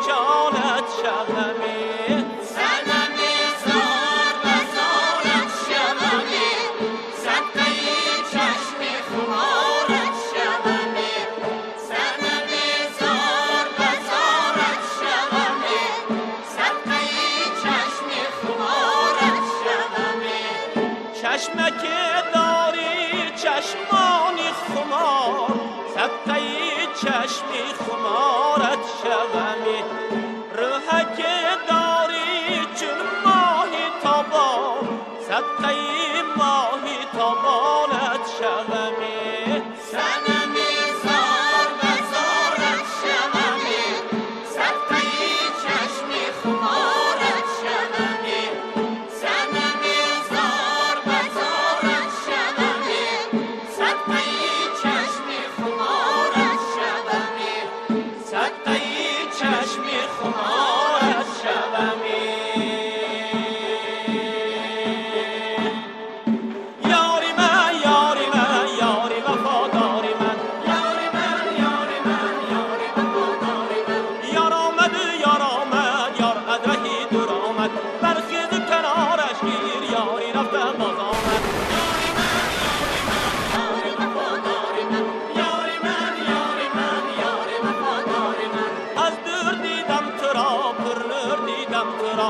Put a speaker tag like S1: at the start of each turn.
S1: جانت شومی
S2: سنم زار و زارت شومی صدقه چشم خمارت شومی سنم زار و زارت شومی صدقه چشم خمارت شومی
S1: چشمک داری چشمانی خمار صدقه چشمی خمارت شومی روحک داری چون ماهی تابان صدقه ماهی تابانت شومی
S2: سنم زار و زارت شومی صدقه چشم خمارت شومی سنم زار و زارت شومی صدقه چشم خمارت شومی
S1: صدقه چشمی خمارت شومی یاری من یاری من یاری وفاداری من
S2: یاری من یاری من یاری وفاداری من
S1: یار آمد یار ادرهی دور آمد برخیز کنارش گیر یاری رفته باز آمد
S2: یاری من یاری وفاداری من یاری من یاری وفاداری من
S1: از دور دیدم تو را پر نور دیدم تو را